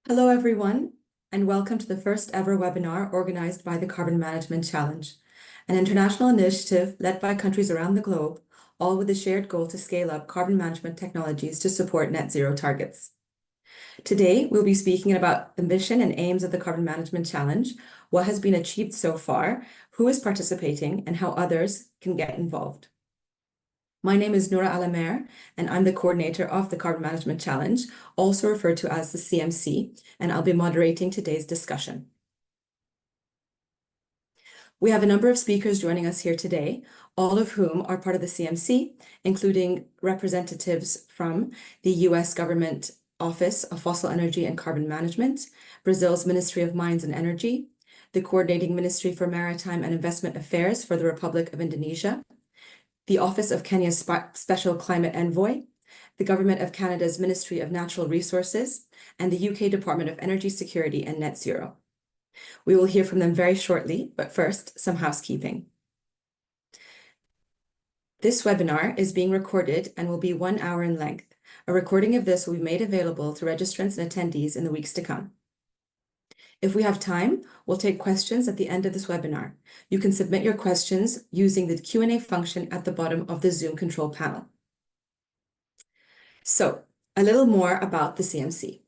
Hello, everyone, and welcome to the first ever webinar organized by the Carbon Management Challenge, an international initiative led by countries around the globe, all with the shared goal to scale up carbon management technologies to support net zero targets. Today, we'll be speaking about the mission and aims of the Carbon Management Challenge, what has been achieved so far, who is participating, and how others can get involved. My name is Noura Alamer, and I'm the coordinator of the Carbon Management Challenge, also referred to as the CMC, and I'll be moderating today's discussion. We have a number of speakers joining us here today, all of whom are part of the CMC, including representatives from the US Government Office of Fossil Energy and Carbon Management, Brazil's Ministry of Mines and Energy, the Coordinating Ministry for Maritime and Investment Affairs for the Republic of Indonesia, the Office of Kenya's Special Climate Envoy, the Government of Canada's Ministry of Natural Resources, and the UK Department of Energy Security and Net Zero. We will hear from them very shortly, but first, some housekeeping. This webinar is being recorded and will be 1 hour in length. A recording of this will be made available to registrants and attendees in the weeks to come. If we have time, we'll take questions at the end of this webinar. You can submit your questions using the Q&A function at the bottom of the Zoom control panel. So, a little more about the CMC.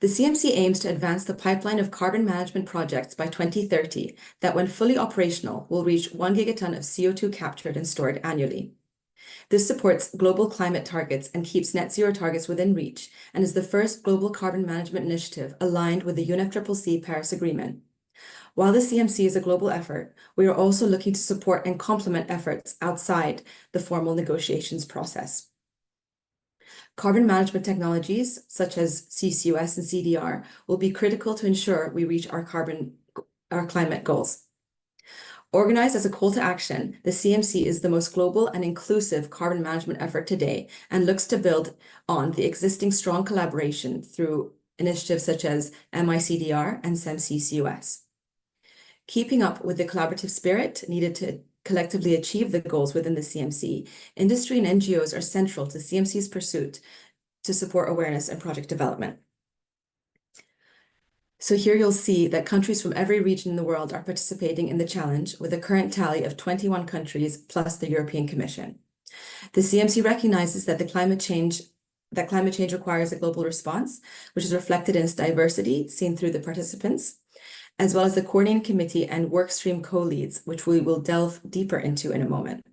The CMC aims to advance the pipeline of carbon management projects by 2030 that, when fully operational, will reach 1 gigaton of CO2 captured and stored annually. This supports global climate targets and keeps net zero targets within reach, and is the first global carbon management initiative aligned with the UNFCCC Paris Agreement. While the CMC is a global effort, we are also looking to support and complement efforts outside the formal negotiations process. Carbon management technologies, such as CCUS and CDR, will be critical to ensure we reach our climate goals. Organized as a call to action, the CMC is the most global and inclusive carbon management effort today and looks to build on the existing strong collaboration through initiatives such as MICDR and SEM-CCUS. Keeping up with the collaborative spirit needed to collectively achieve the goals within the CMC, industry and NGOs are central to CMC's pursuit to support awareness and project development. So here you'll see that countries from every region in the world are participating in the challenge, with a current tally of 21 countries plus the European Commission. The CMC recognizes that climate change requires a global response, which is reflected in its diversity seen through the participants, as well as the coordinating committee and workstream co-leads, which we will delve deeper into in a moment.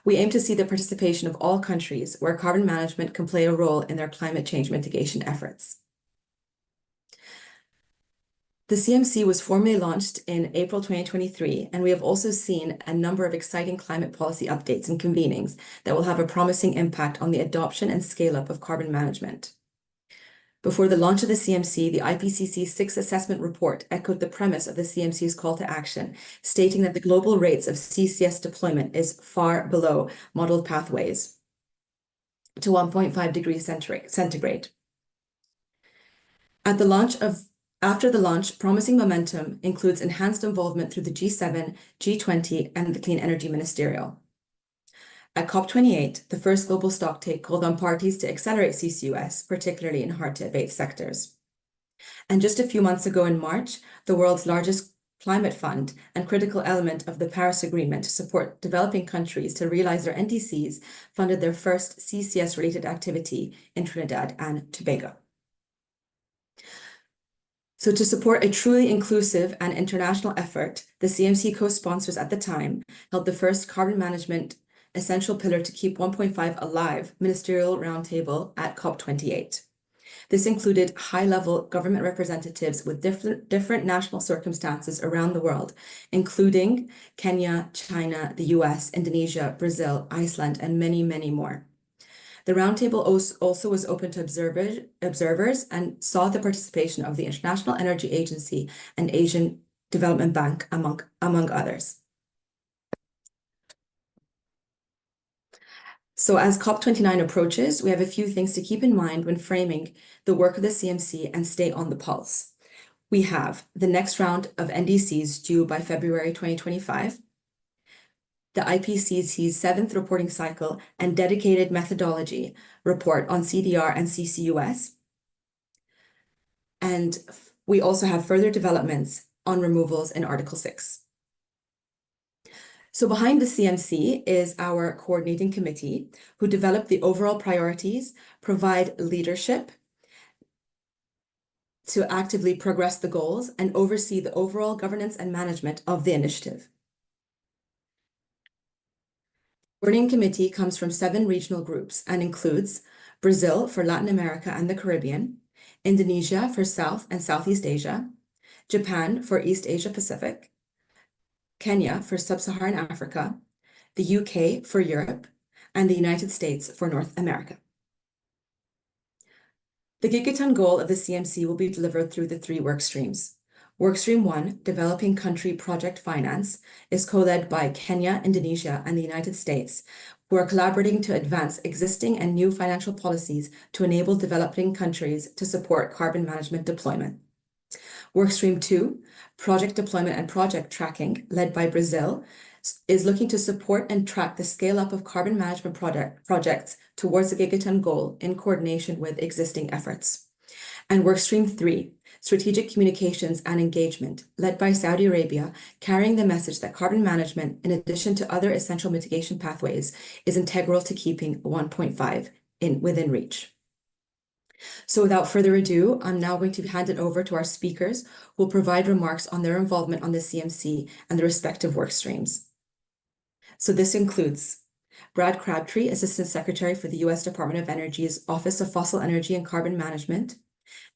We aim to see the participation of all countries where carbon management can play a role in their climate change mitigation efforts. The CMC was formally launched in April 2023, and we have also seen a number of exciting climate policy updates and convenings that will have a promising impact on the adoption and scale-up of carbon management. Before the launch of the CMC, the IPCC's sixth assessment report echoed the premise of the CMC's call to action, stating that the global rates of CCS deployment is far below modeled pathways to 1.5 degrees centigrade. After the launch, promising momentum includes enhanced involvement through the G7, G20, and the Clean Energy Ministerial. At COP28, the first global stocktake called on parties to accelerate CCUS, particularly in hard-to-abate sectors. And just a few months ago in March, the world's largest climate fund and critical element of the Paris Agreement to support developing countries to realize their NDCs funded their first CCS-related activity in Trinidad and Tobago. So to support a truly inclusive and international effort, the CMC co-sponsors at the time held the first carbon management essential pillar to keep 1.5 alive ministerial roundtable at COP28. This included high-level government representatives with different national circumstances around the world, including Kenya, China, the US, Indonesia, Brazil, Iceland, and many, many more. The roundtable also was open to observers and saw the participation of the International Energy Agency and Asian Development Bank, among others. So as COP29 approaches, we have a few things to keep in mind when framing the work of the CMC and stay on the pulse. We have the next round of NDCs due by February 2025, the IPCC's 7th reporting cycle and dedicated methodology report on CDR and CCUS, And we also have further developments on removals in Article 6. So behind the CMC is our coordinating committee who develop the overall priorities, provide leadership to actively progress the goals, and oversee the overall governance and management of the initiative. The coordinating committee comes from 7 regional groups and includes Brazil for Latin America and the Caribbean, Indonesia for South and Southeast Asia, Japan for East Asia Pacific, Kenya for Sub-Saharan Africa, the UK for Europe, and the United States for North America. The gigaton goal of the CMC will be delivered through the 3 work streams. Workstream 1, Developing Country Project Finance, is co-led by Kenya, Indonesia, and the United States, who are collaborating to advance existing and new financial policies to enable developing countries to support carbon management deployment. Workstream 2, Project Deployment and Project Tracking, led by Brazil, is looking to support and track the scale-up of carbon management projects towards the gigaton goal in coordination with existing efforts. And Workstream 3, Strategic Communications and Engagement, led by Saudi Arabia, carrying the message that carbon management, in addition to other essential mitigation pathways, is integral to keeping 1.5 within reach. So without further ado, I'm now going to hand it over to our speakers who will provide remarks on their involvement on the CMC and the respective work streams. So this includes Brad Crabtree, Assistant Secretary for the U.S. Department of Energy's Office of Fossil Energy and Carbon Management,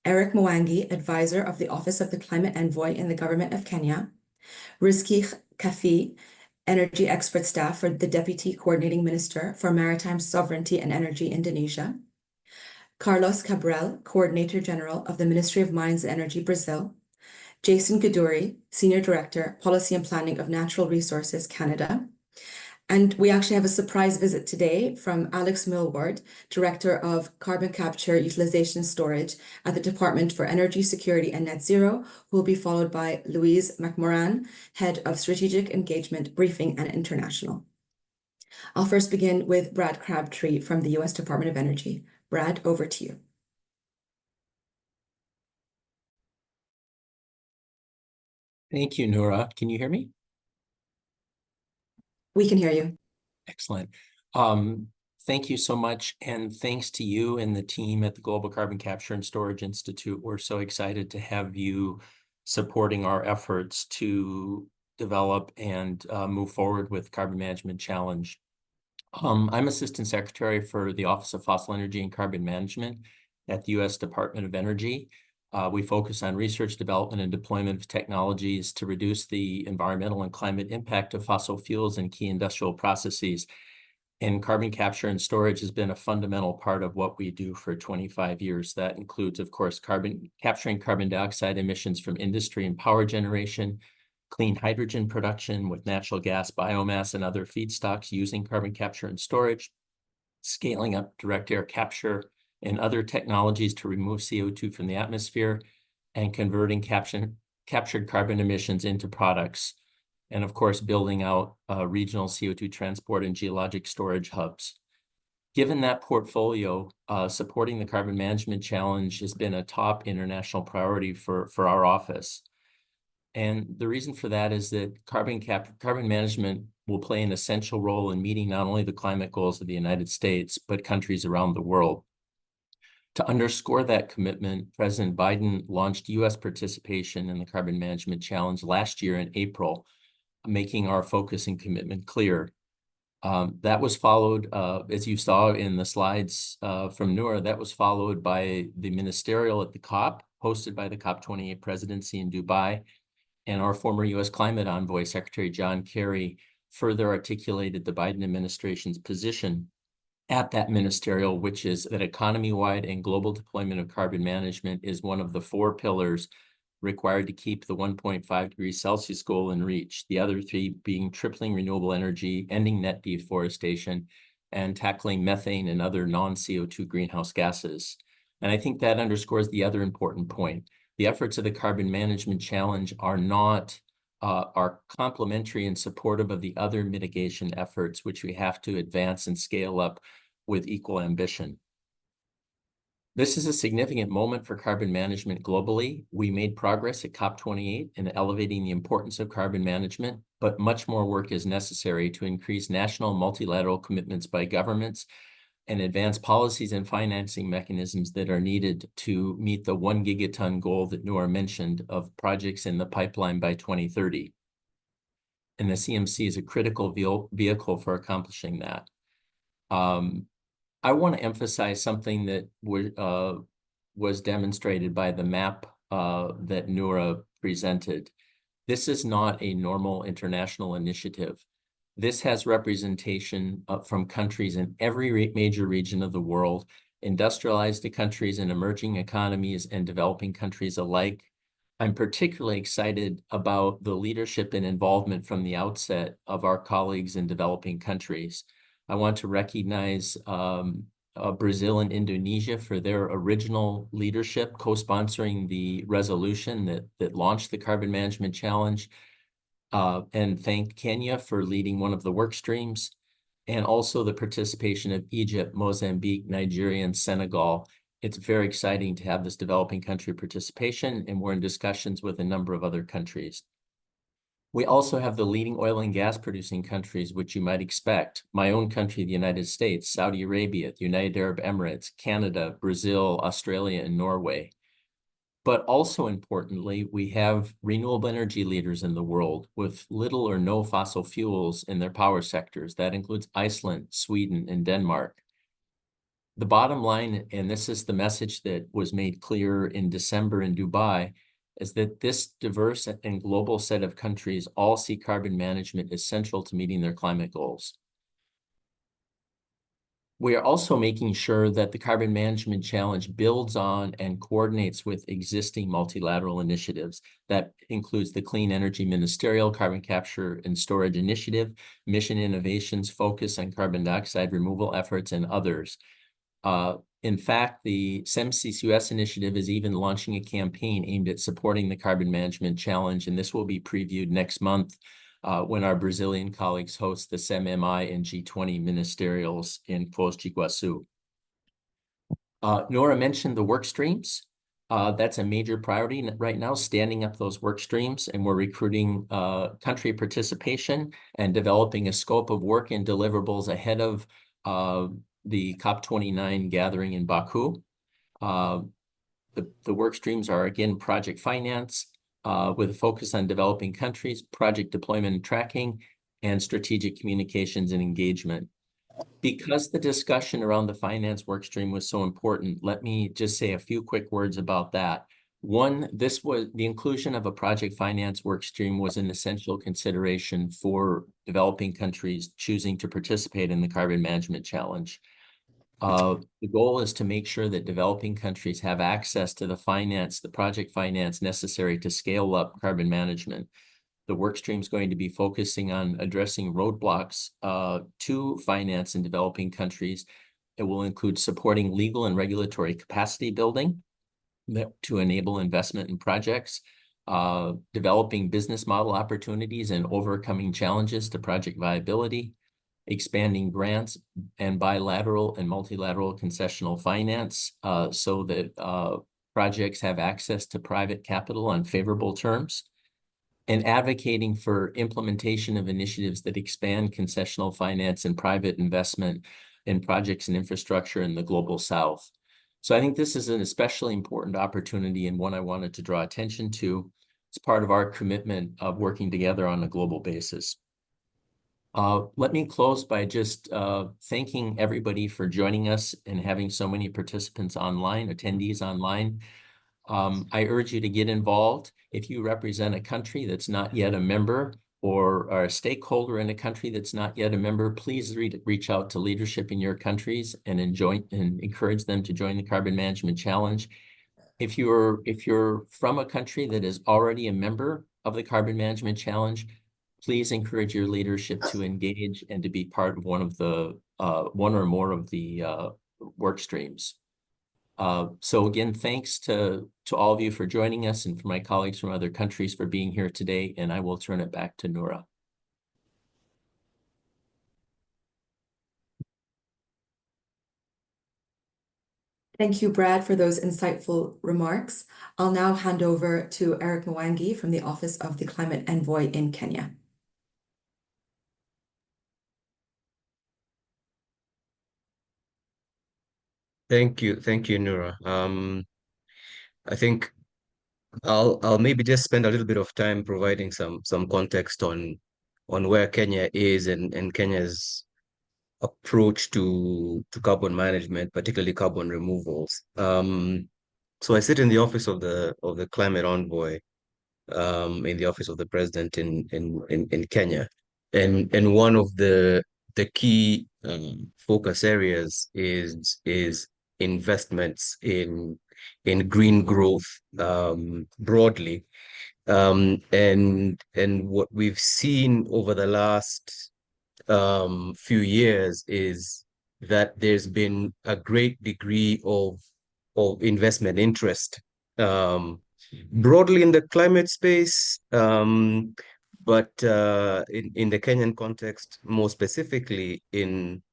Eric Mwangi, Advisor of the Office of the Climate Envoy in the Government of Kenya, Rizki Kafi, Energy Expert Staff for the Deputy Coordinating Minister for Maritime Sovereignty and Energy, Indonesia, Carlos Cabral, Coordinator General of the Ministry of Mines and Energy, Brazil, Jason Gaduri, Senior Director, Policy and Planning of Natural Resources, Canada. And we actually have a surprise visit today from Alex Millward, Director of Carbon Capture, Utilization, Storage at the Department for Energy Security and Net Zero, who will be followed by Louise McMoran, Head of Strategic Engagement, Briefing and International. I'll first begin with Brad Crabtree from the U.S. Department of Energy. Brad, over to you. Thank you, Noura. Can you hear me? We can hear you. Excellent. Thank you so much. And thanks to you and the team at the Global Carbon Capture and Storage Institute. We're so excited to have you supporting our efforts to develop and move forward with Carbon Management Challenge. I'm Assistant Secretary for the Office of Fossil Energy and Carbon Management at the U.S. Department of Energy. We focus on research, development, and deployment of technologies to reduce the environmental and climate impact of fossil fuels and key industrial processes. And carbon capture and storage has been a fundamental part of what we do for 25 years. That includes, of course, capturing carbon dioxide emissions from industry and power generation, clean hydrogen production with natural gas, biomass, and other feedstocks using carbon capture and storage, scaling up direct air capture and other technologies to remove CO2 from the atmosphere, and converting captured carbon emissions into products, and of course, building out regional CO2 transport and geologic storage hubs. Given that portfolio, supporting the Carbon Management Challenge has been a top international priority for our office. And the reason for that is that carbon management will play an essential role in meeting not only the climate goals of the United States, but countries around the world. To underscore that commitment, President Biden launched U.S. participation in the Carbon Management Challenge last year in April, making our focus and commitment clear. That was followed, as you saw in the slides from Noura, that was followed by the ministerial at the COP, hosted by the COP28 presidency in Dubai. And our former U.S. climate envoy, Secretary John Kerry, further articulated the Biden administration's position at that ministerial, which is that economy-wide and global deployment of carbon management is one of the 4 pillars required to keep the 1.5 degrees Celsius goal in reach. The other 3 being tripling renewable energy, ending net deforestation, and tackling methane and other non-CO2 greenhouse gases. And I think that underscores the other important point. The efforts of the Carbon Management Challenge are complementary and supportive of the other mitigation efforts, which we have to advance and scale up with equal ambition. This is a significant moment for carbon management globally. We made progress at COP28 in elevating the importance of carbon management, but much more work is necessary to increase national multilateral commitments by governments and advance policies and financing mechanisms that are needed to meet the 1 gigaton goal that Noor mentioned of projects in the pipeline by 2030. And the CMC is a critical vehicle for accomplishing that. I want to emphasize something that was demonstrated by the map that Noura presented. This is not a normal international initiative. This has representation from countries in every major region of the world, industrialized countries and emerging economies and developing countries alike. I'm particularly excited about the leadership and involvement from the outset of our colleagues in developing countries. I want to recognize Brazil and Indonesia for their original leadership, co-sponsoring the resolution that launched the Carbon Management Challenge, and thank Kenya for leading one of the work streams, and also the participation of Egypt, Mozambique, Nigeria, and Senegal. It's very exciting to have this developing country participation, and we're in discussions with a number of other countries. We also have the leading oil and gas producing countries, which you might expect. My own country, the United States, Saudi Arabia, the United Arab Emirates, Canada, Brazil, Australia, and Norway. But also importantly, we have renewable energy leaders in the world with little or no fossil fuels in their power sectors. That includes Iceland, Sweden, and Denmark. The bottom line, and this is the message that was made clear in December in Dubai, is that this diverse and global set of countries all see carbon management as central to meeting their climate goals. We are also making sure that the Carbon Management Challenge builds on and coordinates with existing multilateral initiatives. That includes the Clean Energy Ministerial Carbon Capture and Storage Initiative, Mission Innovations Focus on Carbon Dioxide Removal Efforts, and others. In fact, the SEM-CCUS initiative is even launching a campaign aimed at supporting the Carbon Management Challenge, and this will be previewed next month when our Brazilian colleagues host the SEM-MI and G20 ministerials in Foz do Iguaçu. Nora mentioned the work streams. That's a major priority right now, standing up those work streams, and we're recruiting country participation and developing a scope of work and deliverables ahead of the COP29 gathering in Baku. The work streams are, again, project finance with a focus on developing countries, project deployment and tracking, and strategic communications and engagement. Because the discussion around the finance work stream was so important, let me just say a few quick words about that. One, this was the inclusion of a project finance work stream was an essential consideration for developing countries choosing to participate in the Carbon Management Challenge. The goal is to make sure that developing countries have access to the project finance necessary to scale up carbon management. The work stream is going to be focusing on addressing roadblocks to finance in developing countries. It will include supporting legal and regulatory capacity building to enable investment in projects, developing business model opportunities and overcoming challenges to project viability, expanding grants and bilateral and multilateral concessional finance so that projects have access to private capital on favorable terms, and advocating for implementation of initiatives that expand concessional finance and private investment in projects and infrastructure in the global South. So I think this is an especially important opportunity and one I wanted to draw attention to. It's part of our commitment of working together on a global basis. Let me close by just thanking everybody for joining us and having so many participants online, attendees online. I urge you to get involved. If you represent a country that's not yet a member or are a stakeholder in a country that's not yet a member, please reach out to leadership in your countries and encourage them to join the Carbon Management Challenge. If you're from a country that is already a member of the Carbon Management Challenge, please encourage your leadership to engage and to be part of one or more of the work streams. So again, thanks to all of you for joining us and for my colleagues from other countries for being here today, and I will turn it back to Noura. Thank you, Brad, for those insightful remarks. I'll now hand over to Eric Mwangi from the Office of the Climate Envoy in Kenya. Thank you, Nura. I think I'll maybe just spend a little bit of time providing some context on where Kenya is and Kenya's approach to carbon management, particularly carbon removals. So I sit in the office of the climate envoy, in the office of the president in Kenya, and one of the key focus areas is investments in green growth, broadly, and what we've seen over the last few years is that there's been a great degree of investment interest, broadly in the climate space, but in the Kenyan context, more specifically in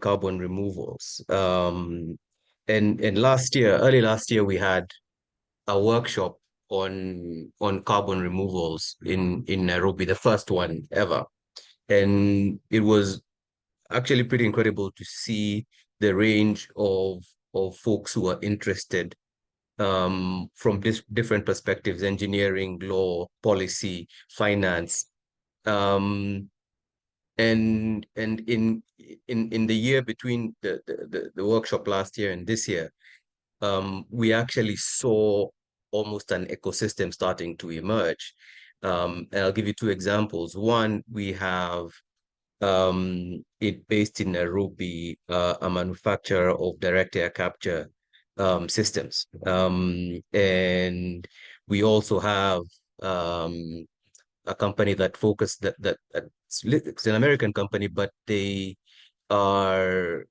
carbon removals. And early last year, we had a workshop on carbon removals in Nairobi, the first one ever. And it was actually pretty incredible to see the range of folks who are interested, from different perspectives: engineering, law, policy, finance. Um, and in the year between the workshop last year and this year, we actually saw almost an ecosystem starting to emerge. And I'll give you two examples. One, we have it based in Nairobi, a manufacturer of direct air capture systems. And we also have a company that it's an American company, but they are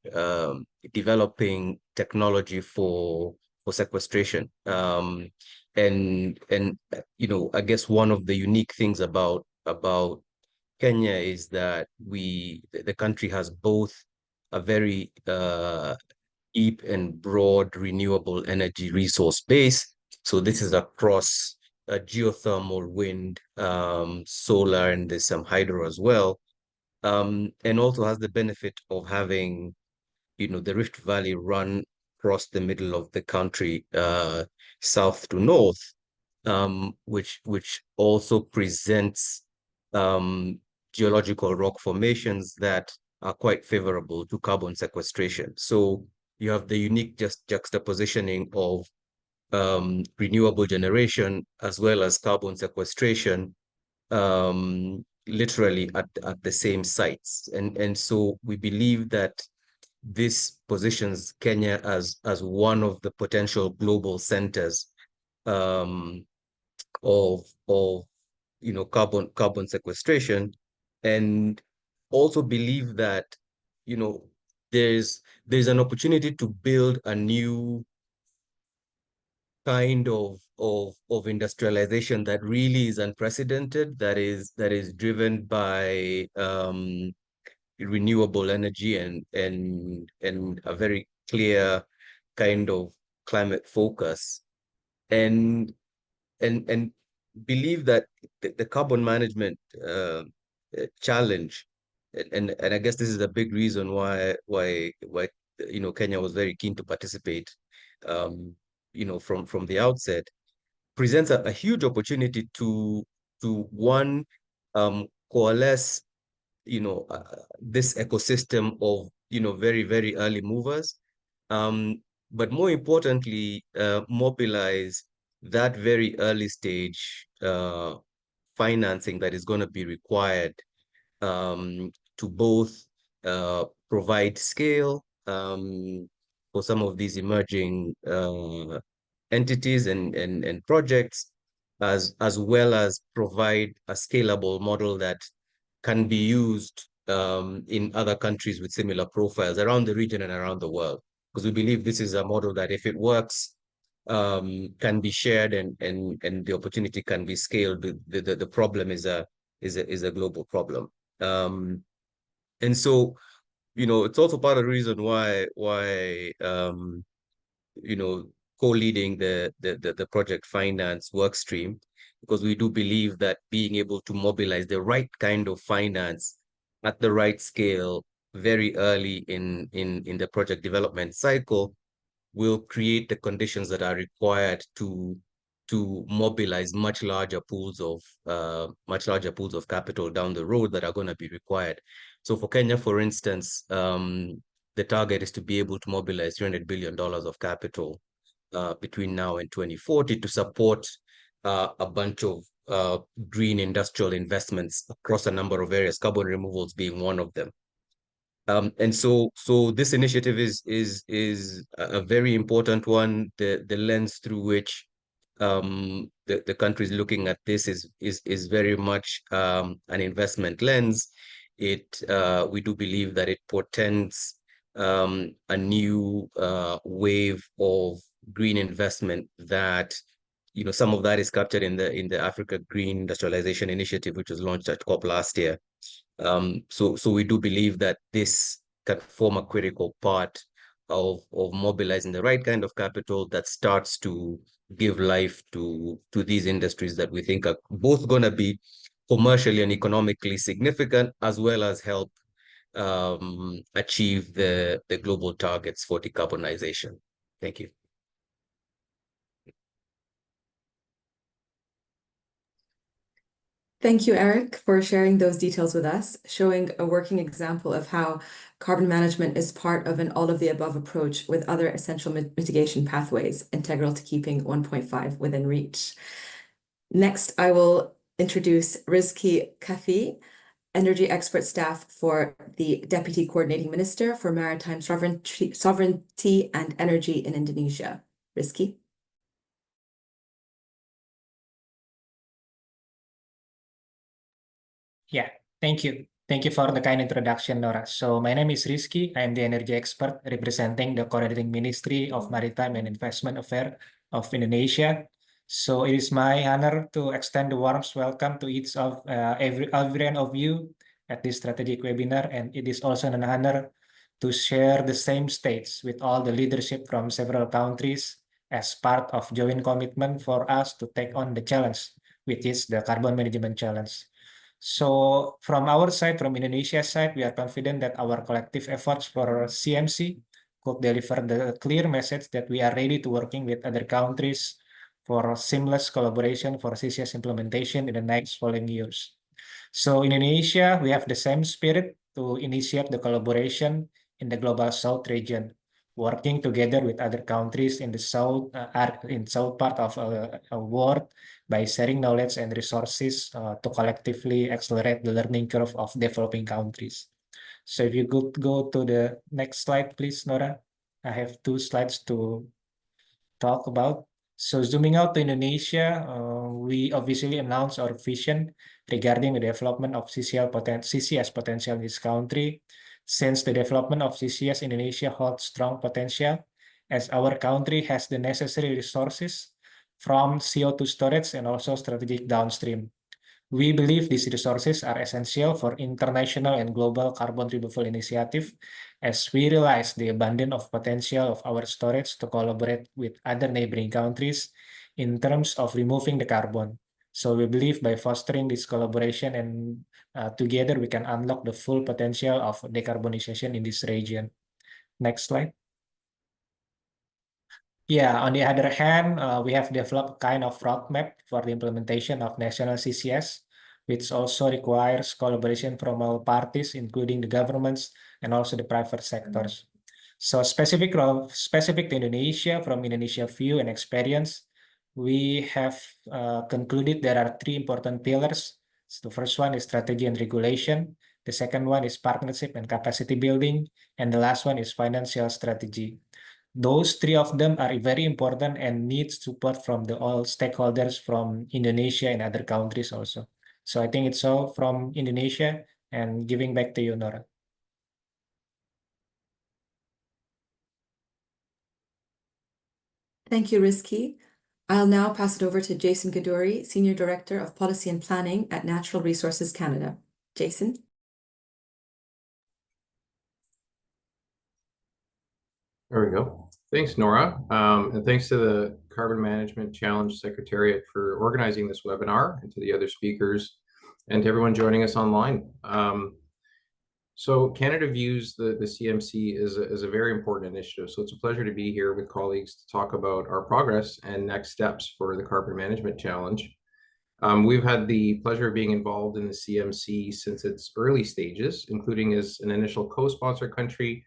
developing technology for sequestration. And I guess one of the unique things about Kenya is that the country has both a very deep and broad renewable energy resource base. So this is across geothermal, wind, solar, and there's some hydro as well. And also has the benefit of having, the Rift Valley run across the middle of the country, south to north, which also presents geological rock formations that are quite favorable to carbon sequestration. So you have the unique juxtapositioning of renewable generation as well as carbon sequestration, literally at the same sites. And so we believe that this positions Kenya as one of the potential global centers, of carbon sequestration, and also believe that there's an opportunity to build a new kind of industrialization that really is unprecedented, that is driven by renewable energy and a very clear kind of climate focus, and and believe that the carbon management challenge, and I guess this is a big reason why Kenya was very keen to participate, from the outset, presents a huge opportunity to one, coalesce this ecosystem of very, very early movers, but more importantly, mobilize that very early stage financing that is going to be required, to both provide scale, for some of these emerging entities and projects, as well as provide a scalable model that can be used in other countries with similar profiles around the region and around the world. Because we believe this is a model that, if it works, can be shared, and the opportunity can be scaled. The problem is a global problem. And so, it's also part of the reason why co-leading the project finance work stream, because we do believe that being able to mobilize the right kind of finance at the right scale very early in the project development cycle will create the conditions that are required to mobilize much larger pools of capital down the road that are going to be required. So for Kenya, for instance, the target is to be able to mobilize $300 billion of capital between now and 2040 to support a bunch of green industrial investments across a number of areas, carbon removals being one of them. And so this initiative is a very important one. The lens through which the country is looking at this is very much an investment lens. We do believe that it portends a new wave of green investment that some of that is captured in the Africa Green Industrialization Initiative, which was launched at COP last year. So we do believe that this can form a critical part of mobilizing the right kind of capital that starts to give life to these industries that we think are both going to be commercially and economically significant, as well as help achieve the global targets for decarbonization. Thank you. Thank you, Eric, for sharing those details with us, showing a working example of how carbon management is part of an all-of-the-above approach with other essential mitigation pathways integral to keeping 1.5 within reach. Next, I will introduce Rizki Kafi, Energy Expert Staff for the Deputy Coordinating Minister for Maritime Sovereignty and Energy in Indonesia. Rizki. Yeah, thank you. Thank you for the kind introduction, Nora. So my name is Rizky. I am the energy expert representing the Coordinating Ministry of Maritime and Investment Affairs of Indonesia. So it is my honor to extend the warmest welcome to each of every one of you at this strategic webinar, and it is also an honor to share the same stage with all the leadership from several countries as part of joint commitment for us to take on the challenge, which is the carbon management challenge. So from our side, from Indonesia's side, we are confident that our collective efforts for CMC could deliver the clear message that we are ready to working with other countries for seamless collaboration for CCS implementation in the next following years. So in Indonesia, we have the same spirit to initiate the collaboration in the Global South region, working together with other countries in the south part of the world by sharing knowledge and resources to collectively accelerate the learning curve of developing countries. So if you could go to the next slide, please, Nora. I have 2 slides to talk about. So zooming out to Indonesia, we obviously announced our vision regarding the development of CCS potential in this country. Since the development of CCS in Indonesia holds strong potential, as our country has the necessary resources from CO2 storage and also strategic downstream. We believe these resources are essential for international and global carbon removal initiative, as we realize the abundance of potential of our storage to collaborate with other neighboring countries in terms of removing the carbon. So we believe by fostering this collaboration and together we can unlock the full potential of decarbonization in this region. Next slide. Yeah, on the other hand, we have developed kind of roadmap for the implementation of national CCS, which also requires collaboration from all parties, including the governments and also the private sectors. So specific to Indonesia, from Indonesia view and experience, we have concluded there are 3 important pillars. So the first one is strategy and regulation. The second one is partnership and capacity building. And the last one is financial strategy. Those 3 of them are very important and need support from all stakeholders from Indonesia and other countries also. So I think it's all from Indonesia, and giving back to you, Nora. Thank you, Rizki. I'll now pass it over to Jason Gaduri, Senior Director of Policy and Planning at Natural Resources Canada. Jason? There we go. Thanks, Nora. And thanks to the Carbon Management Challenge Secretariat for organizing this webinar, and to the other speakers, and to everyone joining us online. So Canada views the CMC as a very important initiative. So it's a pleasure to be here with colleagues to talk about our progress and next steps for the Carbon Management Challenge. We've had the pleasure of being involved in the CMC since its early stages, including as an initial co-sponsor country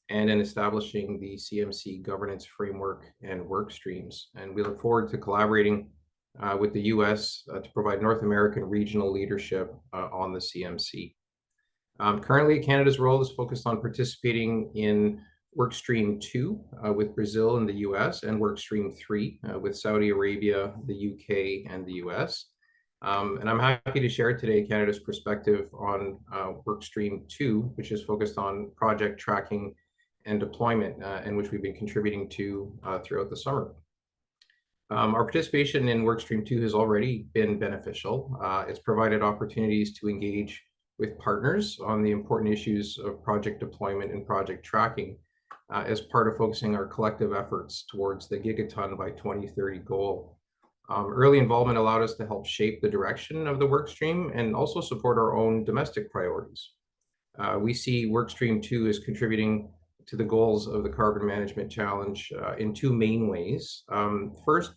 and in establishing the CMC governance framework and work streams. And we look forward to collaborating with the US to provide North American regional leadership on the CMC. Currently, Canada's role is focused on participating in Workstream 2 with Brazil and the US, and Workstream 3 with Saudi Arabia, the UK, and the US. And I'm happy to share today Canada's perspective on Workstream 2, which is focused on project tracking and deployment, and which we've been contributing to throughout the summer. Our participation in Workstream 2 has already been beneficial. It's provided opportunities to engage with partners on the important issues of project deployment and project tracking as part of focusing our collective efforts towards the gigaton by 2030 goal. Early involvement allowed us to help shape the direction of the workstream and also support our own domestic priorities. We see Workstream 2 as contributing to the goals of the Carbon Management Challenge in two main ways. First,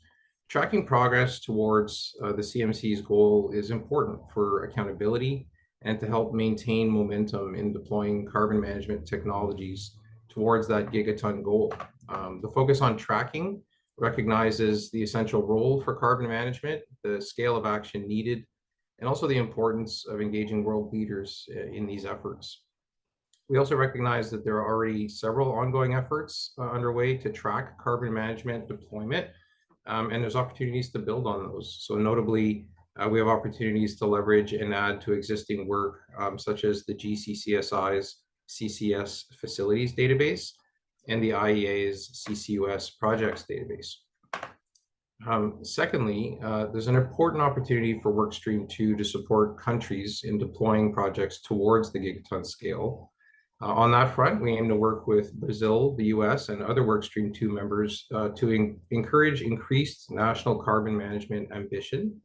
tracking progress towards the CMC's goal is important for accountability and to help maintain momentum in deploying carbon management technologies towards that gigaton goal. The focus on tracking recognizes the essential role for carbon management, the scale of action needed, and also the importance of engaging world leaders in these efforts. We also recognize that there are already several ongoing efforts underway to track carbon management deployment, and there's opportunities to build on those. So notably, we have opportunities to leverage and add to existing work, such as the GCCSI's CCS facilities database and the IEA's CCUS projects database. Secondly, there's an important opportunity for Workstream 2 to support countries in deploying projects towards the gigaton scale. On that front, we aim to work with Brazil, the US, and other Workstream 2 members to encourage increased national carbon management ambition,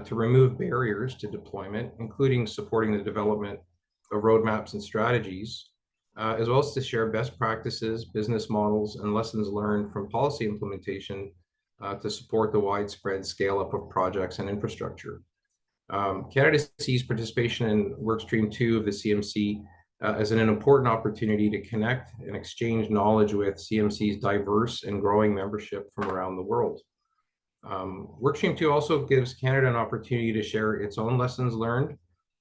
to remove barriers to deployment, including supporting the development of roadmaps and strategies, as well as to share best practices, business models, and lessons learned from policy implementation to support the widespread scale-up of projects and infrastructure. Canada sees participation in Workstream 2 of the CMC as an important opportunity to connect and exchange knowledge with CMC's diverse and growing membership from around the world. Workstream 2 also gives Canada an opportunity to share its own lessons learned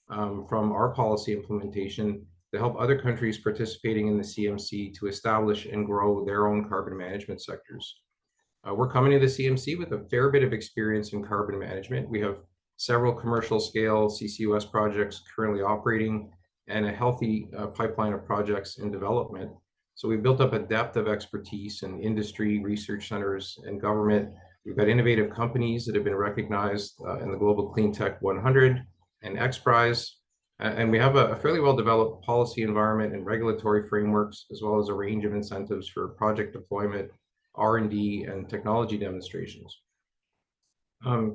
from our policy implementation to help other countries participating in the CMC to establish and grow their own carbon management sectors. We're coming to the CMC with a fair bit of experience in carbon management. We have several commercial scale CCUS projects currently operating and a healthy pipeline of projects in development. So we've built up a depth of expertise in industry, research centers, and government. We've got innovative companies that have been recognized in the Global Clean Tech 100 and X Prize. And we have a fairly well-developed policy environment and regulatory frameworks, as well as a range of incentives for project deployment, R&D, and technology demonstrations.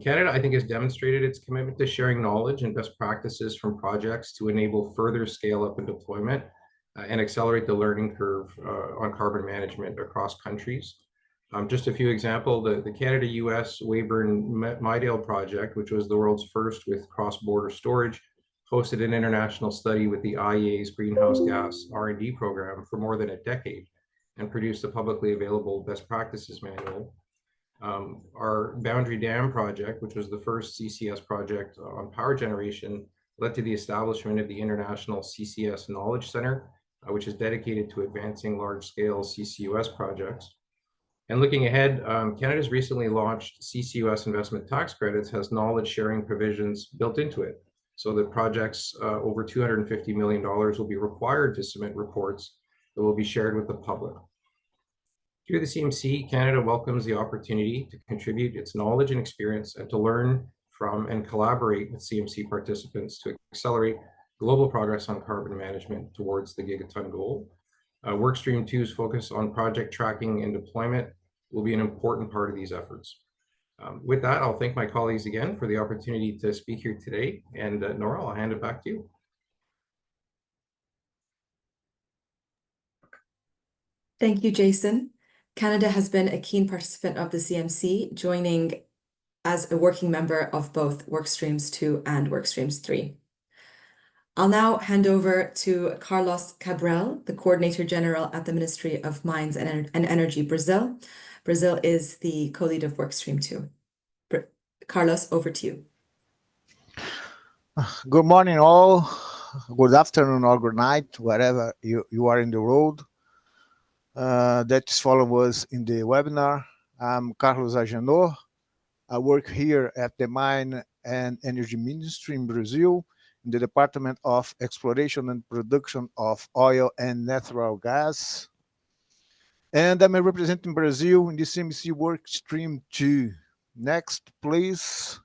Canada, I think, has demonstrated its commitment to sharing knowledge and best practices from projects to enable further scale up and deployment and accelerate the learning curve on carbon management across countries. Just a few examples, the Canada-US Weyburn-Midale project, which was the world's first with cross-border storage, hosted an international study with the IEA's greenhouse gas R&D program for more than a decade and produced a publicly available best practices manual. Our Boundary Dam project, which was the first CCS project on power generation, led to the establishment of the International CCS Knowledge Center, which is dedicated to advancing large-scale CCUS projects. And looking ahead, Canada's recently launched CCUS investment tax credits has knowledge sharing provisions built into it, so that projects over $250 million will be required to submit reports that will be shared with the public. Through the CMC, Canada welcomes the opportunity to contribute its knowledge and experience and to learn from and collaborate with CMC participants to accelerate global progress on carbon management towards the gigaton goal. Workstream 2's focus on project tracking and deployment will be an important part of these efforts. With that, I'll thank my colleagues again for the opportunity to speak here today. And Nora, I'll hand it back to you. Thank you, Jason. Canada has been a keen participant of the CMC, joining as a working member of both Workstreams 2 and Workstreams 3. I'll now hand over to Carlos Cabral, the Coordinator General at the Ministry of Mines and Energy, Brazil. Brazil is the co-lead of Workstream 2. Carlos, over to you. Good morning, all. Good afternoon or good night, wherever you are in the world. That is follow us in the webinar. I'm Carlos Agenor. I work here at the Mine and Energy Ministry in Brazil, in the Department of Exploration and Production of Oil and Natural Gas. And I'm representing Brazil in the CMC Workstream 2. Next, please.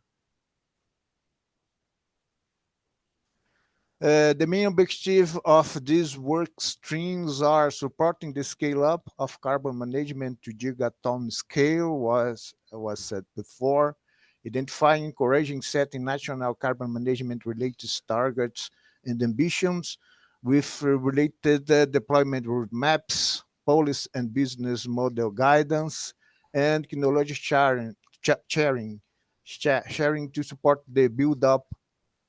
The main objective of these work streams are supporting the scale-up of carbon management to gigaton scale, was said before, identifying, encouraging, setting national carbon management related targets and ambitions with related deployment roadmaps, policy and business model guidance, and knowledge sharing to support the build-up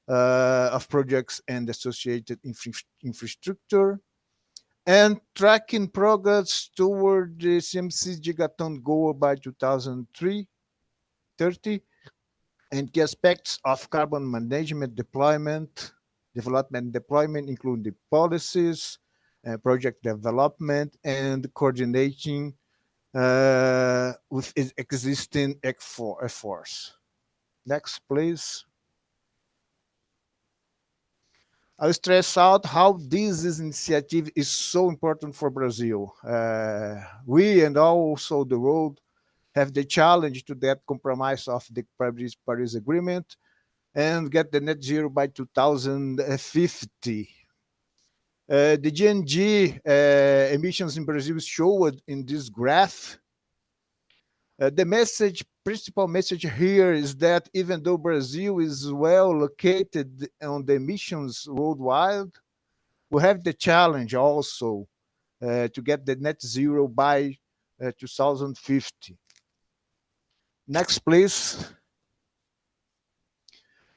of projects and associated infrastructure, and tracking progress toward the CMC gigaton goal by 2030, and key aspects of carbon management development, including the policies, project development, and coordinating with existing efforts. Next, please. I'll stress out how this initiative is so important for Brazil. We and also the world have the challenge to that compromise of the Paris Agreement and get the net zero by 2050. The GNG emissions in Brazil is showed in this graph. The principal message here is that even though Brazil is well located on the emissions worldwide, we have the challenge also to get the net zero by 2050. Next, please.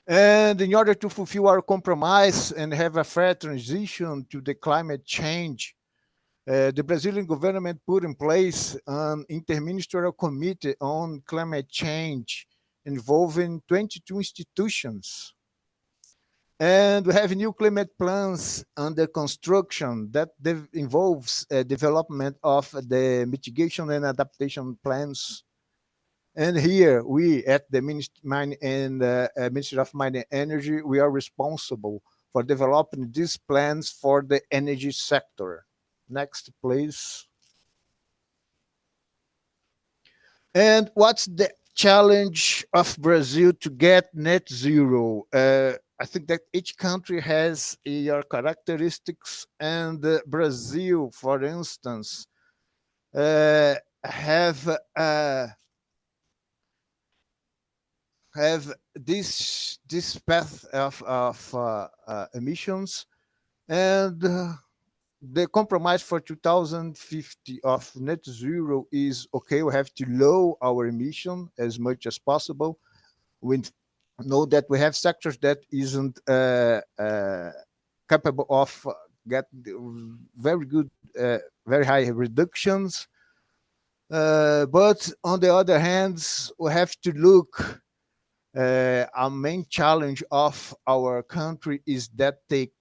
And in order to fulfill our compromise and have a fair transition to the climate change, the Brazilian government put in place an interministerial committee on climate change involving 22 institutions. And we have new climate plans under construction that involves development of the mitigation and adaptation plans. And here we at the Ministry of Mine and Energy, we are responsible for developing these plans for the energy sector. Next, please. And what's the challenge of Brazil to get net zero? I think that each country has their characteristics, and Brazil, for instance, have this path of emissions, and the compromise for 2050 of net zero is okay. We have to lower our emission as much as possible. We know that we have sectors that isn't capable of get very good, very high reductions. But on the other hand, we have to look. Our main challenge of our country is that the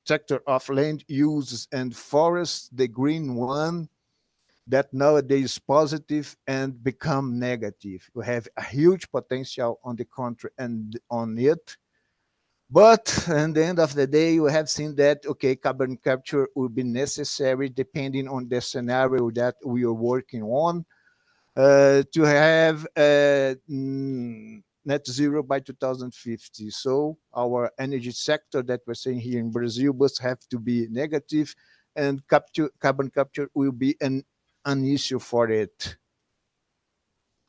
sector of land uses and forests, the green one, that nowadays is positive and become negative. We have a huge potential on the country and on it. But at the end of the day, we have seen that, okay, carbon capture will be necessary depending on the scenario that we are working on to have net zero by 2050. So our energy sector that we're saying here in Brazil must have to be negative and carbon capture will be an issue for it.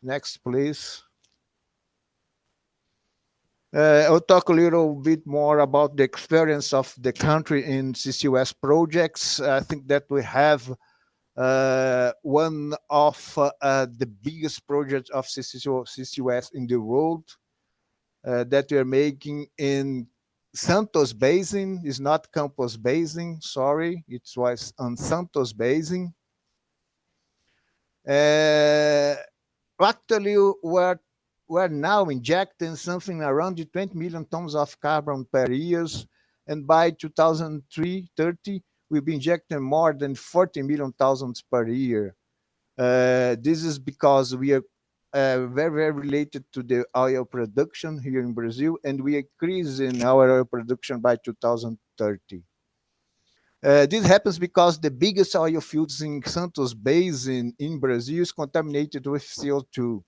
Next, please. I'll talk a little bit more about the experience of the country in CCUS projects. I think that we have one of the biggest projects of CCUS in the world that we are making in Santos Basin. It's not Campos Basin, sorry. It was on Santos Basin. Actually, we're now injecting something around 20 million tons of carbon per year, and by 2030, we'll be injecting more than 40 million tons per year. This is because we are very, very related to the oil production here in Brazil, and we increase in our oil production by 2030. This happens because the biggest oil fields in Santos Basin in Brazil is contaminated with CO2.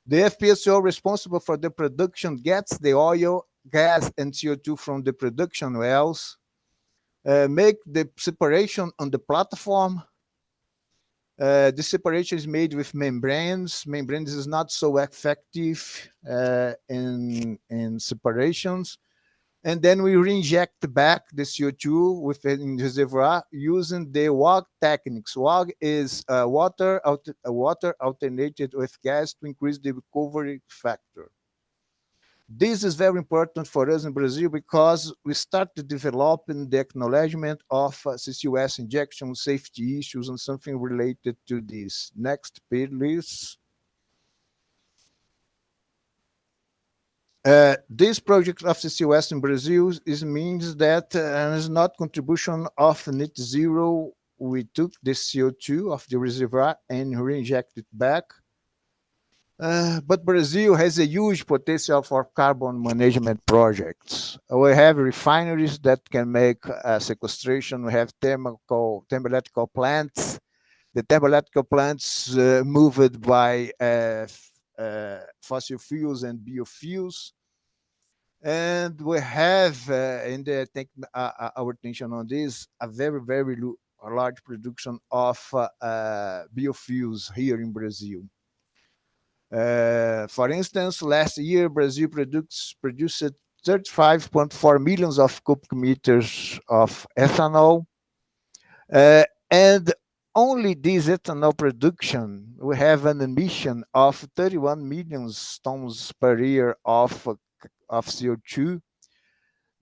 The FPSO responsible for the production gets the oil, gas, and CO2 from the production wells, make the separation on the platform. The separation is made with membranes. Membranes is not so effective in separations. And then we re-inject back the CO2 within the reservoir using the WAG techniques. WAG is water alternated with gas to increase the recovery factor. This is very important for us in Brazil because we started developing the acknowledgement of CCUS injection safety issues and something related to this. Next, please. This project of CCUS in Brazil means that is not contribution of net zero. We took the CO2 of the reservoir and re-inject it back. But Brazil has a huge potential for carbon management projects. We have refineries that can make sequestration. We have thermoelectrical plants. The thermoelectrical plants moved by fossil fuels and biofuels. And we have, our attention on this, a very, very large production of biofuels here in Brazil. For instance, last year, Brazil produced 35.4 million of cubic meters of ethanol. And only this ethanol production, we have an emission of 31 million tons per year of CO2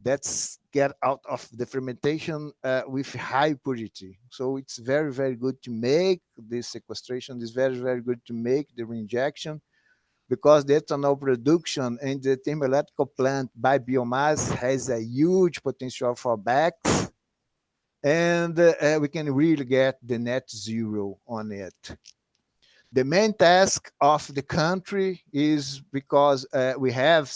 that's get out of the fermentation with high purity. So it's very, very good to make this sequestration. It's very, very good to make the reinjection because the ethanol production and the thermoelectrical plant by biomass has a huge potential for BACs, and we can really get the net zero on it. The main task of the country is because we have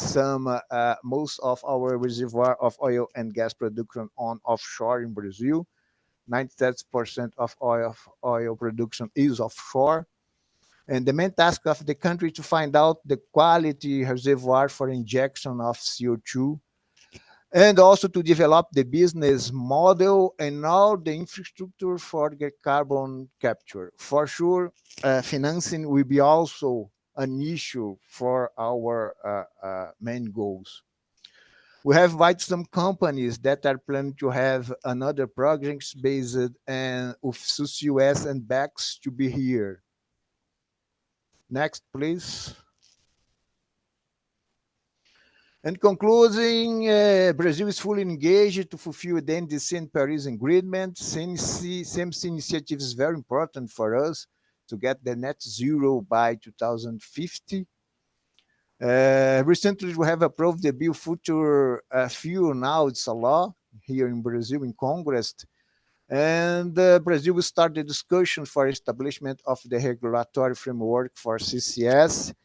most of our reservoir of oil and gas production on offshore in Brazil. 97% of oil production is offshore. And the main task of the country is to find out the quality reservoir for injection of CO2 and also to develop the business model and all the infrastructure for the carbon capture. For sure, financing will be also an issue for our main goals. We have invited some companies that are planning to have another projects based on with CCUS and BACs to be here. Next, please. In concluding, Brazil is fully engaged to fulfill the NDC and Paris Agreement. CMC initiative is very important for us to get the net zero by 2050. Recently, we have approved the biofuture fuel. Now it's a law here in Brazil in Congress. And Brazil will start the discussion for establishment of the regulatory framework for CCS.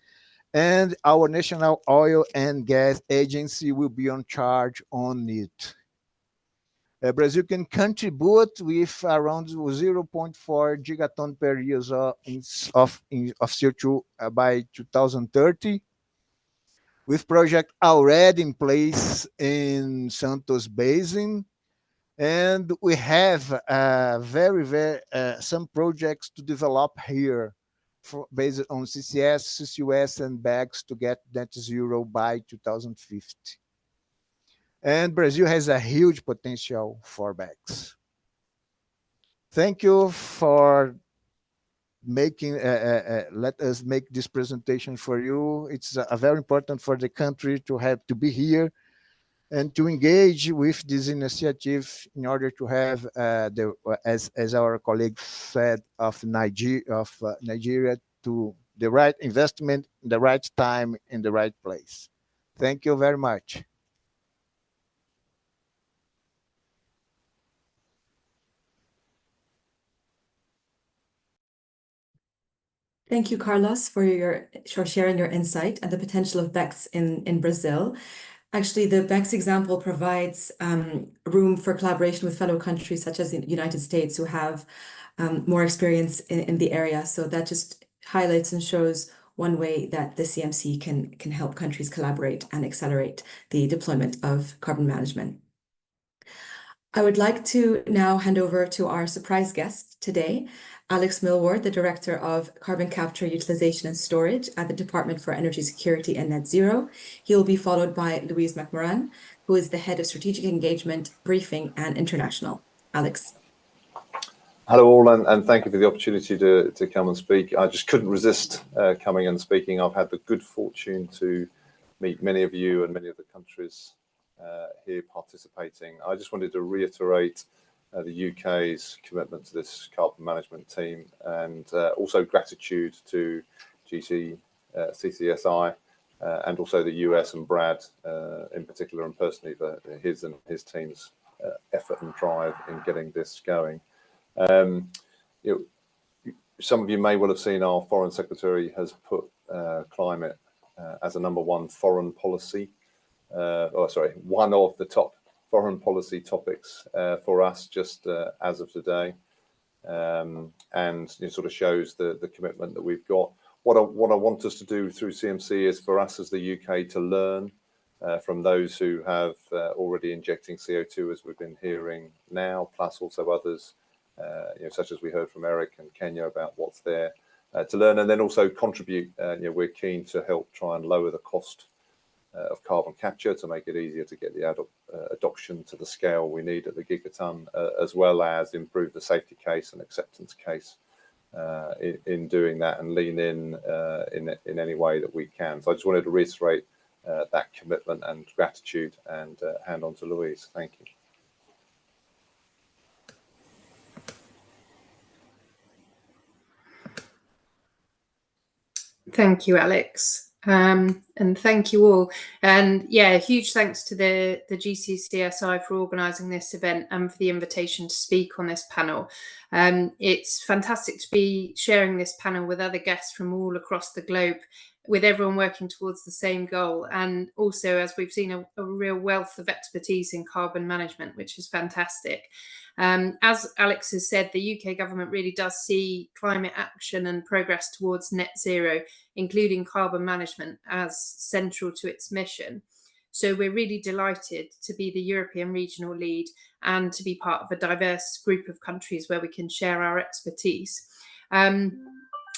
And our National Oil and Gas Agency will be on charge on it. Brazil can contribute with around 0.4 gigaton per year of CO2 by 2030, with project already in place in Santos Basin. And we have very some projects to develop here based on CCS, CCUS, and bags to get net zero by 2050. And Brazil has a huge potential for bags. Thank you for making let us make this presentation for you. It's very important for the country to have to be here and to engage with this initiative in order to have as our colleague said of Nigeria to the right investment, the right time, in the right place. Thank you very much. Thank you, Carlos, for sharing your insight and the potential of BECCS in Brazil. Actually, the BECCS example provides room for collaboration with fellow countries such as the United States who have more experience in the area. So that just highlights and shows one way that the CMC can help countries collaborate and accelerate the deployment of carbon management. I would like to now hand over to our surprise guest today, Alex Millward, the Director of Carbon Capture, Utilization and Storage at the Department for Energy Security and Net Zero. He will be followed by Louise McMoran, who is the Head of Strategic Engagement, Briefing and International. Alex. Hello all, and thank you for the opportunity to come and speak. I just couldn't resist coming and speaking. I've had the good fortune to meet many of you and many of the countries here participating. I just wanted to reiterate the UK's commitment to this carbon management team, and also gratitude to CCSI and also the US and Brad in particular, and personally for his and his team's effort and drive in getting this going. Some of you may well have seen our Foreign Secretary has put climate as a #1 foreign policy. One of the top foreign policy topics for us just as of today, and it sort of shows the commitment that we've got. What I want us to do through CMC is for us as the UK to learn from those who have already injecting CO2, as we've been hearing now, plus also others, such as we heard from Eric and Kenya about what's there to learn, and then also contribute. We're keen to help try and lower the cost of carbon capture to make it easier to get the adoption to the scale we need at the gigaton, as well as improve the safety case and acceptance case in doing that, and lean in any way that we can. So I just wanted to reiterate that commitment and gratitude, and hand on to Louise. Thank you. Thank you, Alex, and thank you all. And yeah, huge thanks to the GCCSI for organising this event and for the invitation to speak on this panel. It's fantastic to be sharing this panel with other guests from all across the globe, with everyone working towards the same goal, and also, as we've seen, a real wealth of expertise in carbon management, which is fantastic. As Alex has said, the UK government really does see climate action and progress towards net zero, including carbon management, as central to its mission. So we're really delighted to be the European regional lead and to be part of a diverse group of countries where we can share our expertise.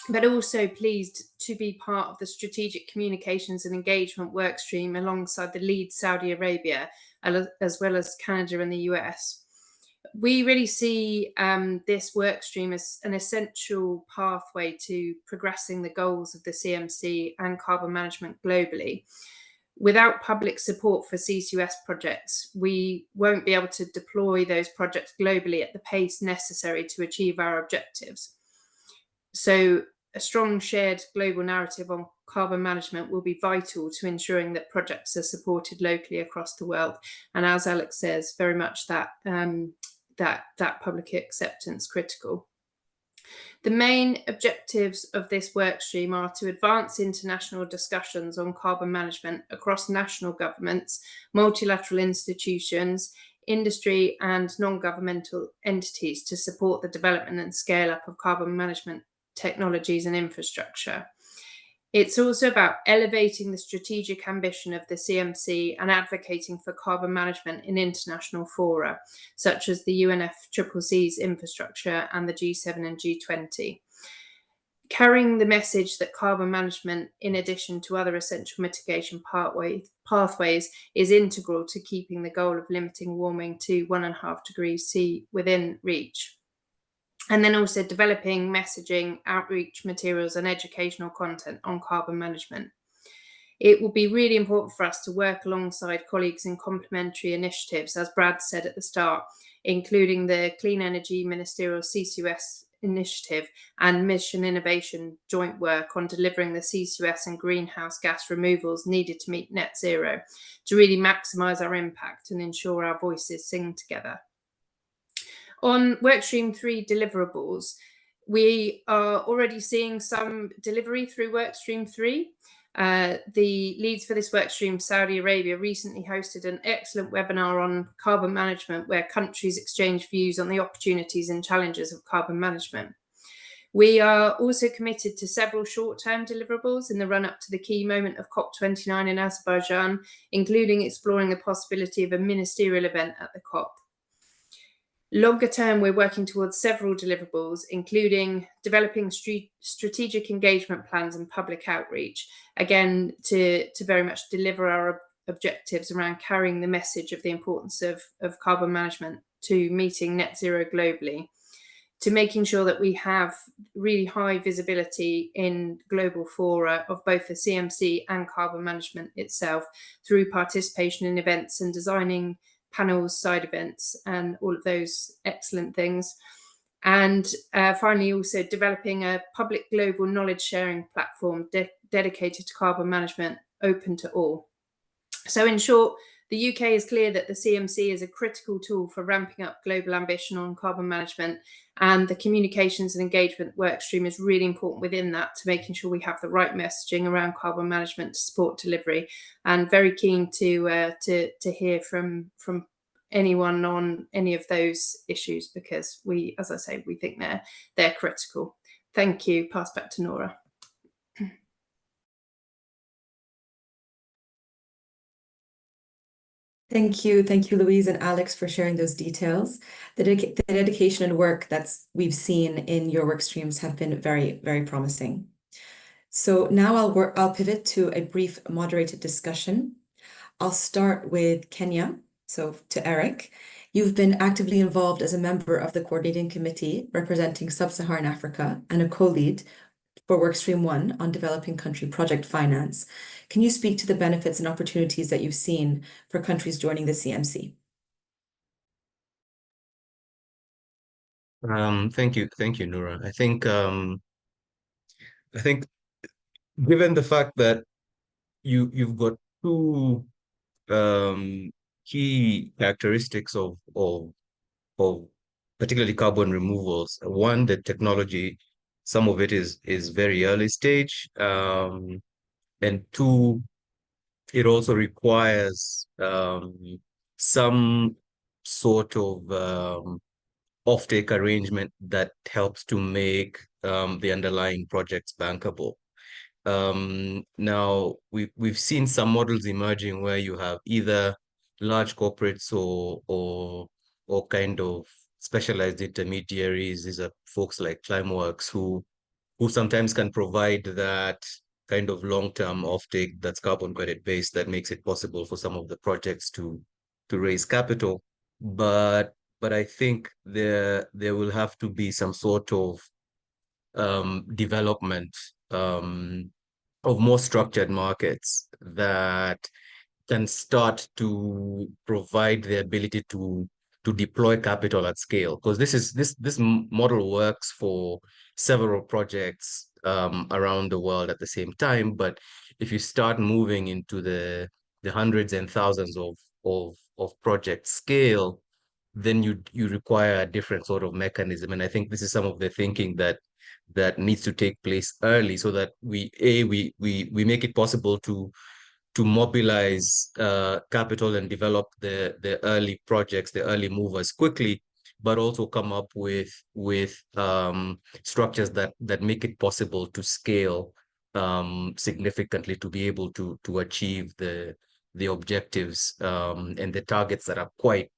But also pleased to be part of the Strategic Communications and Engagement workstream alongside the lead Saudi Arabia, as well as Canada and the US. We really see this workstream as an essential pathway to progressing the goals of the CMC and carbon management globally. Without public support for CCUS projects, we won't be able to deploy those projects globally at the pace necessary to achieve our objectives. So a strong shared global narrative on carbon management will be vital to ensuring that projects are supported locally across the world. And as Alex says, very much that public acceptance critical. The main objectives of this workstream are to advance international discussions on carbon management across national governments, multilateral institutions, industry and non-governmental entities to support the development and scale up of carbon management technologies and infrastructure. It's also about elevating the strategic ambition of the CMC and advocating for carbon management in international fora, such as the UNFCCC's infrastructure and the G7 and G20. Carrying the message that carbon management, in addition to other essential mitigation pathways, is integral to keeping the goal of limiting warming to 1.5 degrees C within reach. And then also developing messaging, outreach materials, and educational content on carbon management. It will be really important for us to work alongside colleagues in complementary initiatives, as Brad said at the start, including the Clean Energy Ministerial CCUS initiative and Mission Innovation joint work on delivering the CCUS and greenhouse gas removals needed to meet net zero, to really maximise our impact and ensure our voices sing together. On Workstream 3 deliverables, we are already seeing some delivery through Workstream 3. The leads for this workstream, Saudi Arabia, recently hosted an excellent webinar on carbon management, where countries exchange views on the opportunities and challenges of carbon management. We are also committed to several short-term deliverables in the run-up to the key moment of COP29 in Azerbaijan, including exploring the possibility of a ministerial event at the COP. Longer term, we're working towards several deliverables, including developing strategic engagement plans and public outreach, again, to very much deliver our objectives around carrying the message of the importance of carbon management to meeting net zero globally, to making sure that we have really high visibility in global fora of both the CMC and carbon management itself through participation in events and designing panels, side events, and all of those excellent things. And finally, also developing a public global knowledge sharing platform dedicated to carbon management, open to all. So in short, the UK is clear that the CMC is a critical tool for ramping up global ambition on carbon management, and the communications and engagement workstream is really important within that, to making sure we have the right messaging around carbon management to support delivery. And very keen to hear from anyone on any of those issues, because we, as I say, we think they're critical. Thank you. Pass back to Nora. Thank you, Louise and Alex, for sharing those details. The dedication and work that we've seen in your work streams have been very, very promising. So now I'll pivot to a brief moderated discussion. I'll start with Kenya. So to Eric, you've been actively involved as a member of the coordinating committee representing Sub-Saharan Africa and a co-lead for Workstream 1 on developing country project finance. Can you speak to the benefits and opportunities that you've seen for countries joining the CMC? Thank you, Nora. I think given the fact that you've got two key characteristics of particularly carbon removals. One, the technology, some of it is very early stage, and two, it also requires some sort of offtake arrangement that helps to make the underlying projects bankable. Now we've seen some models emerging where you have either large corporates or kind of specialized intermediaries. These are folks like Climeworks who sometimes can provide that kind of long-term offtake that's carbon credit based, that makes it possible for some of the projects to raise capital. But I think there will have to be some sort of development of more structured markets that can start to provide the ability to deploy capital at scale, because this model works for several projects around the world at the same time. But if you start moving into the hundreds and thousands of project scale, then you require a different sort of mechanism. And I think this is some of the thinking that needs to take place early, so that we make it possible to mobilize capital and develop the early projects, the early movers quickly, but also come up with structures that make it possible to scale significantly to be able to achieve the objectives and the targets that are quite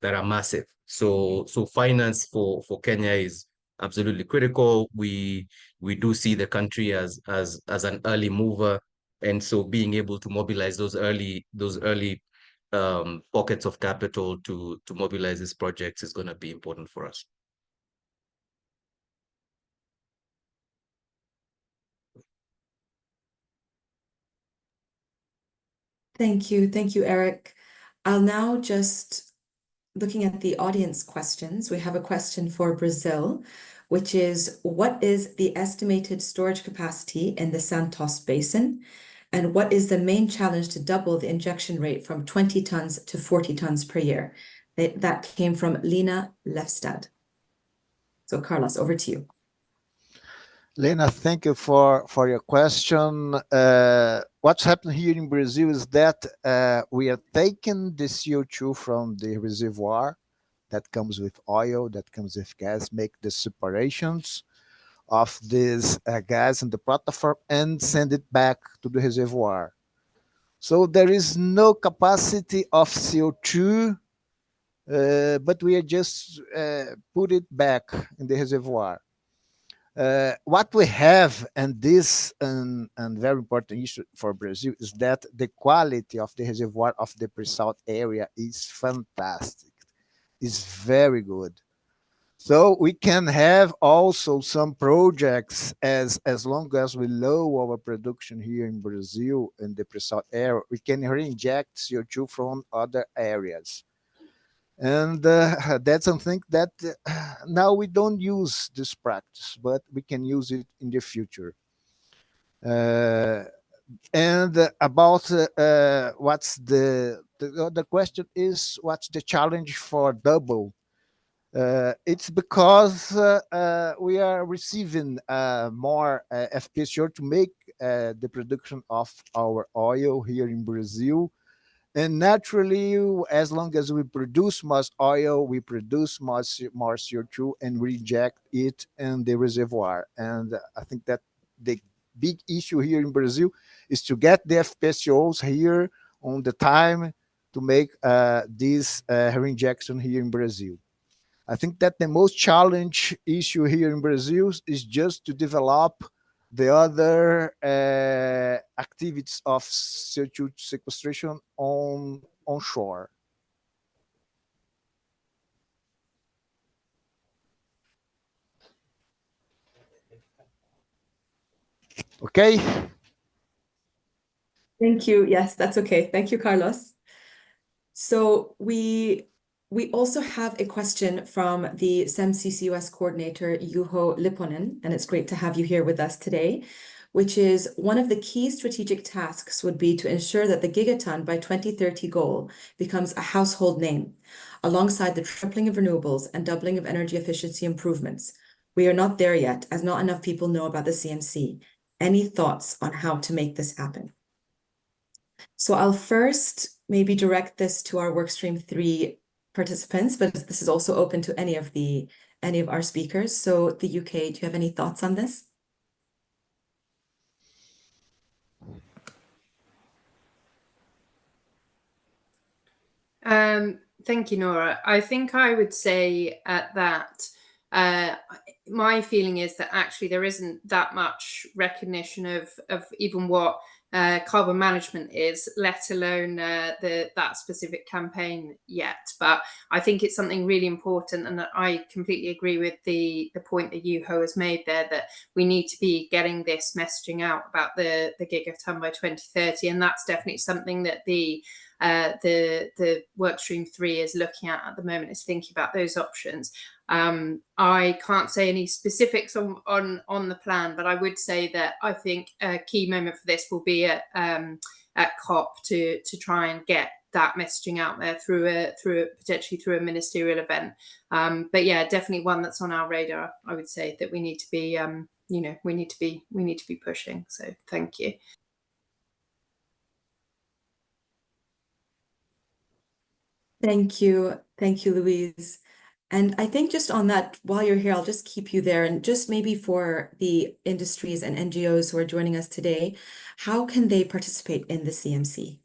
that are massive. So finance for Kenya is absolutely critical. We do see the country as an early mover, and so being able to mobilize those early pockets of capital to mobilize these projects is going to be important for us. Thank you, Eric. I'll now just looking at the audience questions. We have a question for Brazil, which is, what is the estimated storage capacity in the Santos Basin? And what is the main challenge to double the injection rate from 20 tons to 40 tons per year? That came from Lena Lefstad. So Carlos, over to you. Lena, thank you for your question. What's happened here in Brazil is that we are taking the CO2 from the reservoir that comes with oil, that comes with gas, make the separations of this gas in the platform and send it back to the reservoir. So there is no capacity of CO2, but we are just put it back in the reservoir. What we have, and this and very important issue for Brazil, is that the quality of the reservoir of the pre-salt area is fantastic. It's very good. So we can have also some projects as long as we lower our production here in Brazil in the pre-salt area, we can reinject CO2 from other areas. And that's something that now we don't use this practice, but we can use it in the future. And about what's the question is, what's the challenge for double? It's because we are receiving more FPSO to make the production of our oil here in Brazil. And naturally, as long as we produce more oil, we produce more CO2 and reject it in the reservoir. And I think that the big issue here in Brazil is to get the FPSOs here on the time to make this reinjection here in Brazil. I think that the most challenge issue here in Brazil is just to develop the other activities of CO2 sequestration onshore. Okay. Thank you. Yes, that's okay. Thank you, Carlos. So we also have a question from the SEM-CCUS coordinator, Juho Lipponen, and it's great to have you here with us today, which is one of the key strategic tasks would be to ensure that the gigaton by 2030 goal becomes a household name, alongside the tripling of renewables and doubling of energy efficiency improvements. We are not there yet, as not enough people know about the CMC. Any thoughts on how to make this happen? So I'll first maybe direct this to our workstream 3 participants, but this is also open to any of our speakers. So the UK, do you have any thoughts on this? Thank you, Nora. I think I would say that my feeling is that actually there isn't that much recognition of even what carbon management is, let alone that specific campaign yet. But I think it's something really important, and I completely agree with the point that Juho has made there, that we need to be getting this messaging out about the gigaton by 2030, and that's definitely something that the workstream 3 is looking at the moment, is thinking about those options. I can't say any specifics on the plan, but I would say that I think a key moment for this will be at COP to try and get that messaging out there potentially through a ministerial event. But yeah, definitely one that's on our radar. I would say that we need to be we need to be pushing. So thank you. Thank you, Louise. And I think just on that, while you're here, I'll just keep you there. And just maybe for the industries and NGOs who are joining us today, how can they participate in the CMC?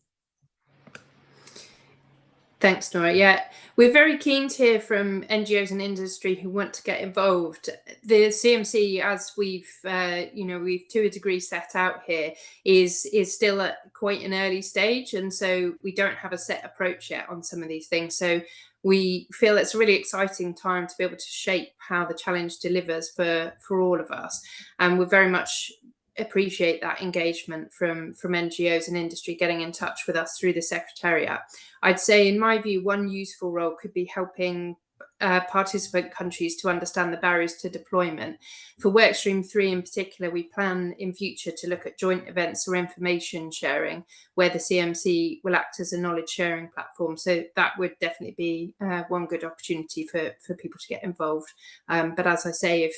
Thanks, Nora. Yeah, we're very keen to hear from NGOs and industry who want to get involved. The CMC, as we've to a degree set out here, is still at quite an early stage, and so we don't have a set approach yet on some of these things. So we feel it's a really exciting time to be able to shape how the challenge delivers for all of us, and we're very much appreciate that engagement from NGOs and industry getting in touch with us through the Secretariat. I'd say, in my view, one useful role could be helping participant countries to understand the barriers to deployment. For Workstream 3 in particular, we plan in future to look at joint events or information sharing where the CMC will act as a knowledge sharing platform. So that would definitely be one good opportunity for people to get involved. But as I say,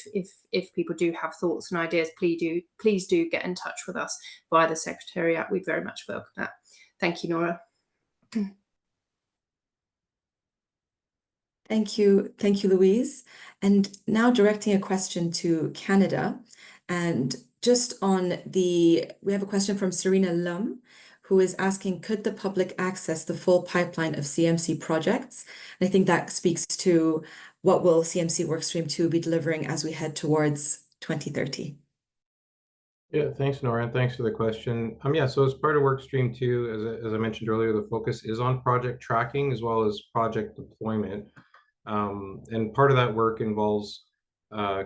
if people do have thoughts and ideas, please do get in touch with us via the Secretariat. We'd very much welcome that. Thank you, Nora. Thank you, Louise. And now directing a question to Canada. And just on we have a question from Serena Lum, who is asking, could the public access the full pipeline of CMC projects? And I think that speaks to what will CMC Workstream 2 be delivering as we head towards 2030. Yeah, thanks, Nora, and thanks for the question. So as part of Workstream 2, as I mentioned earlier, the focus is on project tracking as well as project deployment. And part of that work involves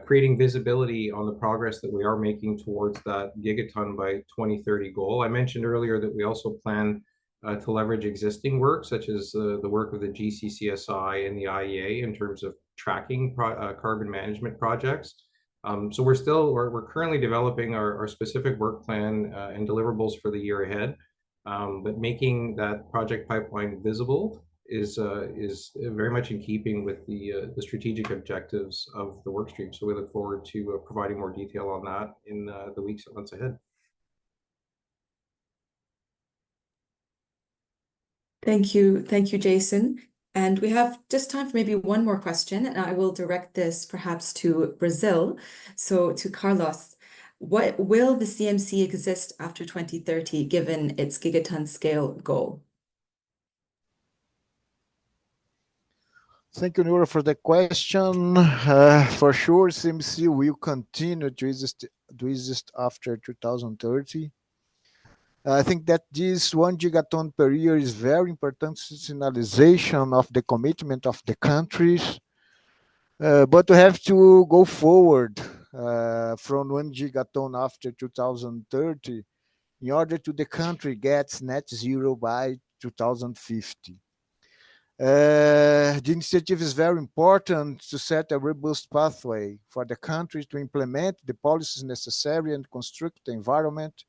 creating visibility on the progress that we are making towards that gigaton by 2030 goal. I mentioned earlier that we also plan to leverage existing work, such as the work of the GCCSI and the IEA in terms of tracking carbon management projects. So we're currently developing our specific work plan and deliverables for the year ahead. But making that project pipeline visible is very much in keeping with the strategic objectives of the workstream. So we look forward to providing more detail on that in the weeks and months ahead. Thank you, Jason. And we have just time for maybe one more question, and I will direct this perhaps to Brazil. So to Carlos, what will the CMC exist after 2030 given its gigaton scale goal? Thank you, Nora, for the question. For sure, CMC will continue to exist after 2030. I think that this 1 gigaton per year is very important signalization of the commitment of the countries. But we have to go forward from 1 gigaton after 2030 in order to the country gets net zero by 2050. The initiative is very important to set a robust pathway for the country to implement the policies necessary and construct the environment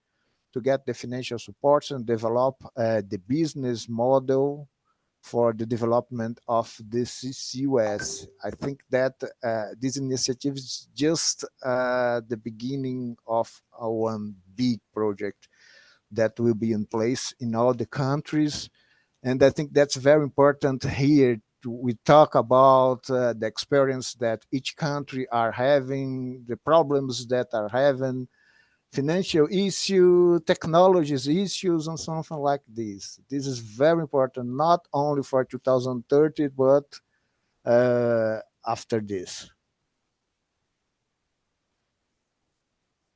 to get the financial support and develop the business model for the development of the CCUS. I think that this initiative is just the beginning of one big project that will be in place in all the countries. And I think that's very important here. We talk about the experience that each country are having, the problems that are having, financial issue, technologies issues, and something like this. This is very important, not only for 2030, but after this.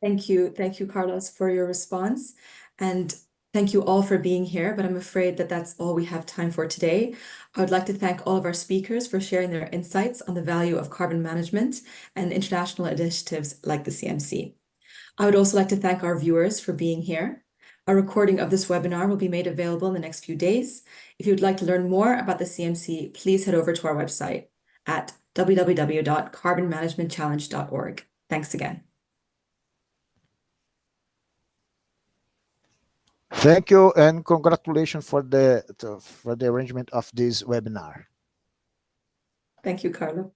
Thank you, Carlos, for your response. And thank you all for being here, but I'm afraid that that's all we have time for today. I would like to thank all of our speakers for sharing their insights on the value of carbon management and international initiatives like the CMC. I would also like to thank our viewers for being here. A recording of this webinar will be made available in the next few days. If you would like to learn more about the CMC, please head over to our website at www.carbonmanagementchallenge.org. Thanks again. Thank you, and congratulations for the arrangement of this webinar. Thank you, Carlo.